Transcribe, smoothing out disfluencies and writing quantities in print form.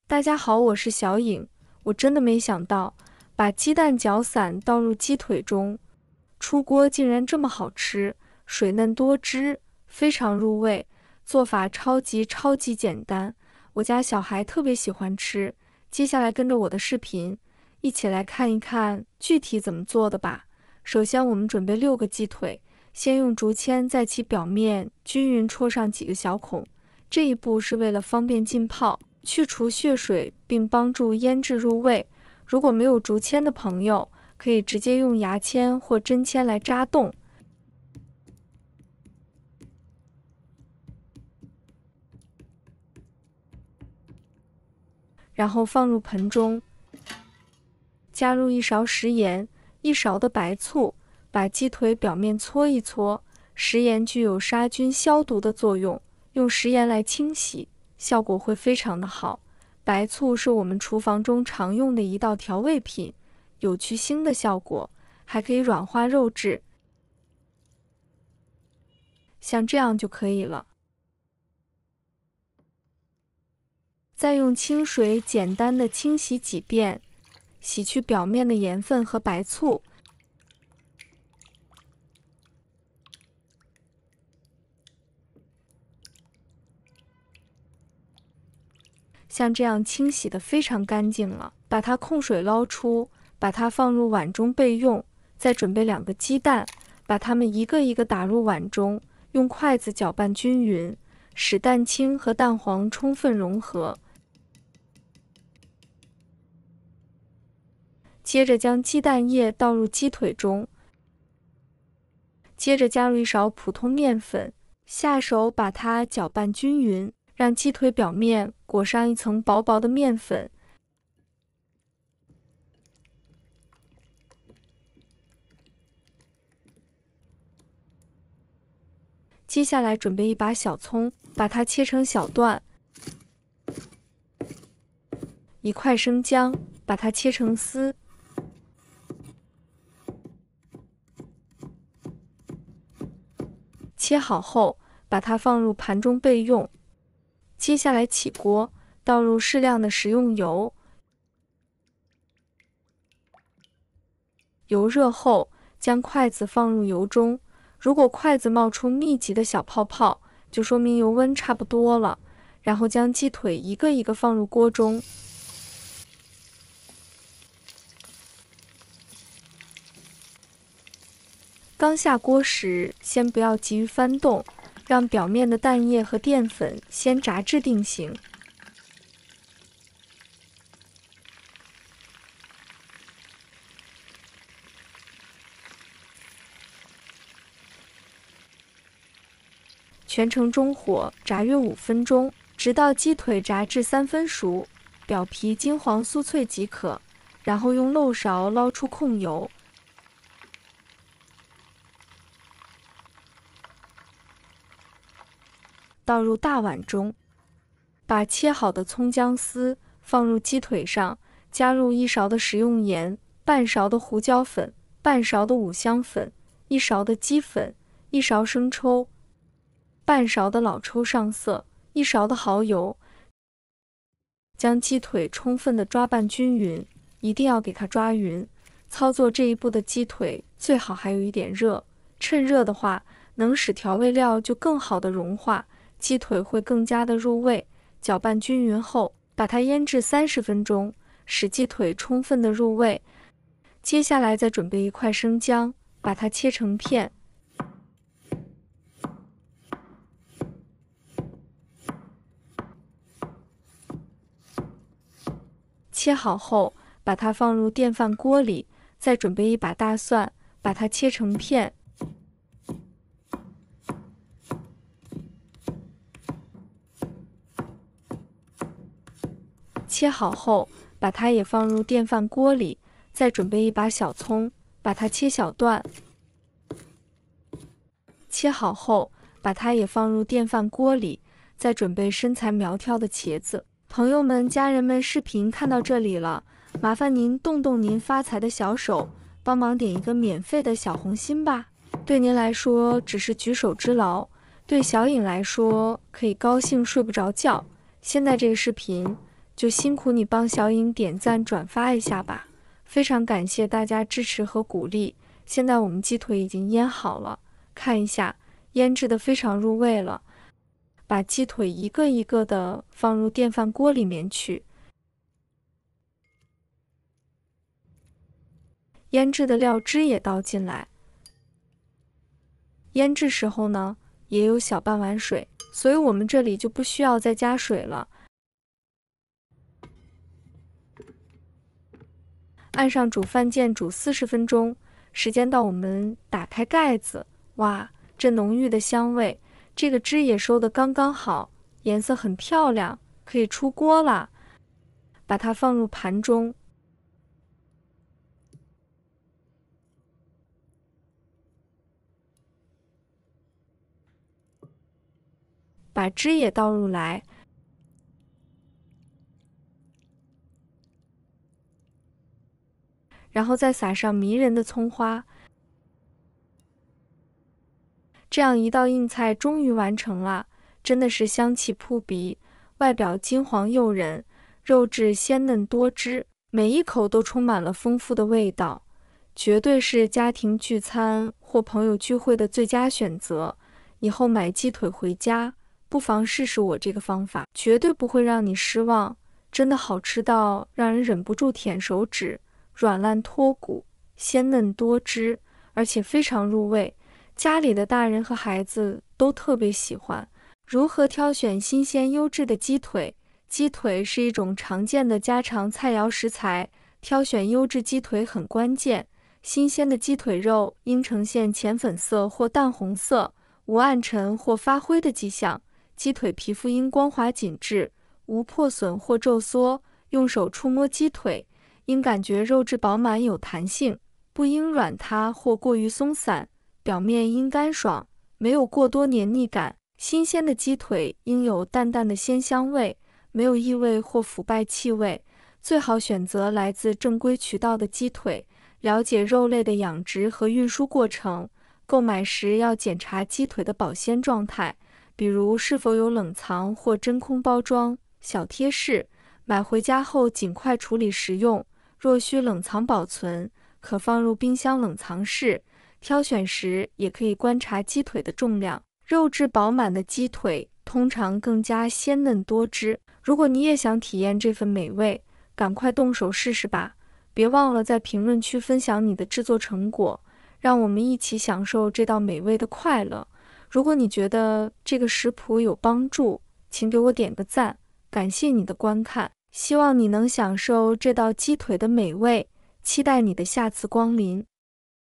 大家好，我是小颖。我真的没想到，把鸡蛋搅散倒入鸡腿中，出锅竟然这么好吃，水嫩多汁，非常入味。做法超级简单，我家小孩特别喜欢吃。接下来跟着我的视频，一起来看一看具体怎么做的吧。首先我们准备6个鸡腿，先用竹签在其表面均匀戳上几个小孔，这一步是为了方便浸泡，去除血水并帮助腌制入味。如果没有竹签的朋友，可以直接用牙签或针签来扎洞。然后放入盆中，加入1勺食盐，1勺的白醋，把鸡腿表面搓一搓。食盐具有杀菌消毒的作用，用食盐来清洗，效果会非常的好。白醋是我们厨房中常用的一道调味品，有去腥的效果，还可以软化肉质。像这样就可以了。再用清水简单的清洗几遍，洗去表面的盐分和白醋。像这样清洗的非常干净了，把它控水捞出，把它放入碗中备用。再准备2个鸡蛋，把它们一个一个打入碗中，用筷子搅拌均匀，使蛋清和蛋黄充分融合。接着将鸡蛋液倒入鸡腿中，接着加入1勺普通面粉，下手把它搅拌均匀，让鸡腿表面裹上一层薄薄的面粉。接下来准备1把小葱，把它切成小段；1块生姜，把它切成丝。切好后，把它放入盘中备用。接下来起锅，倒入适量的食用油。油热后，将筷子放入油中。如果筷子冒出密集的小泡泡，就说明油温差不多了。然后将鸡腿一个一个放入锅中。刚下锅时，先不要急于翻动，让表面的蛋液和淀粉先炸至定型。全程中火炸约5分钟，直到鸡腿炸至3分熟，表皮金黄酥脆即可。然后用漏勺捞出控油。倒入大碗中，把切好的葱姜丝放入鸡腿上，加入1勺的食用盐，半勺的胡椒粉，半勺的五香粉，1勺的鸡粉，1勺生抽，半勺的老抽上色，1勺的蚝油。将鸡腿充分的抓拌均匀，一定要给它抓匀。操作这一步的鸡腿最好还有一点热，趁热的话，能使调味料就更好的融化。鸡腿会更加的入味。搅拌均匀后，把它腌制30分钟，使鸡腿充分的入味。接下来再准备1块生姜，把它切成片。切好后，把它放入电饭锅里。再准备1把大蒜，把它切成片。切好后，把它也放入电饭锅里。再准备1把小葱，把它切小段。切好后，把它也放入电饭锅里。再准备身材苗条的茄子。朋友们、家人们，视频看到这里了，麻烦您动动您发财的小手，帮忙点一个免费的小红心吧。对您来说只是举手之劳，对小颖来说可以高兴睡不着觉。现在这个视频就辛苦你帮小颖点赞转发一下吧，非常感谢大家支持和鼓励。现在我们鸡腿已经腌好了，看一下，腌制的非常入味了。把鸡腿一个一个的放入电饭锅里面去，腌制的料汁也倒进来。腌制时候呢，也有小半碗水，所以我们这里就不需要再加水了。按上煮饭键煮40分钟，时间到，我们打开盖子，哇，这浓郁的香味，这个汁也收得刚刚好，颜色很漂亮，可以出锅了。把它放入盘中，把汁也倒入来，然后再撒上迷人的葱花。这样一道硬菜终于完成了，真的是香气扑鼻，外表金黄诱人，肉质鲜嫩多汁，每一口都充满了丰富的味道，绝对是家庭聚餐或朋友聚会的最佳选择。以后买鸡腿回家，不妨试试我这个方法，绝对不会让你失望，真的好吃到让人忍不住舔手指，软烂脱骨，鲜嫩多汁，而且非常入味。家里的大人和孩子都特别喜欢。如何挑选新鲜优质的鸡腿？鸡腿是一种常见的家常菜肴食材，挑选优质鸡腿很关键。新鲜的鸡腿肉应呈现浅粉色或淡红色，无暗沉或发灰的迹象。鸡腿皮肤应光滑紧致，无破损或皱缩。用手触摸鸡腿，应感觉肉质饱满有弹性，不应软塌或过于松散。表面应干爽，没有过多黏腻感。新鲜的鸡腿应有淡淡的鲜香味，没有异味或腐败气味。最好选择来自正规渠道的鸡腿。了解肉类的养殖和运输过程。购买时要检查鸡腿的保鲜状态，比如是否有冷藏或真空包装。小贴士：买回家后尽快处理食用，若需冷藏保存，可放入冰箱冷藏室。挑选时也可以观察鸡腿的重量，肉质饱满的鸡腿通常更加鲜嫩多汁。如果你也想体验这份美味，赶快动手试试吧！别忘了在评论区分享你的制作成果，让我们一起享受这道美味的快乐。如果你觉得这个食谱有帮助，请给我点个赞，感谢你的观看，希望你能享受这道鸡腿的美味，期待你的下次光临。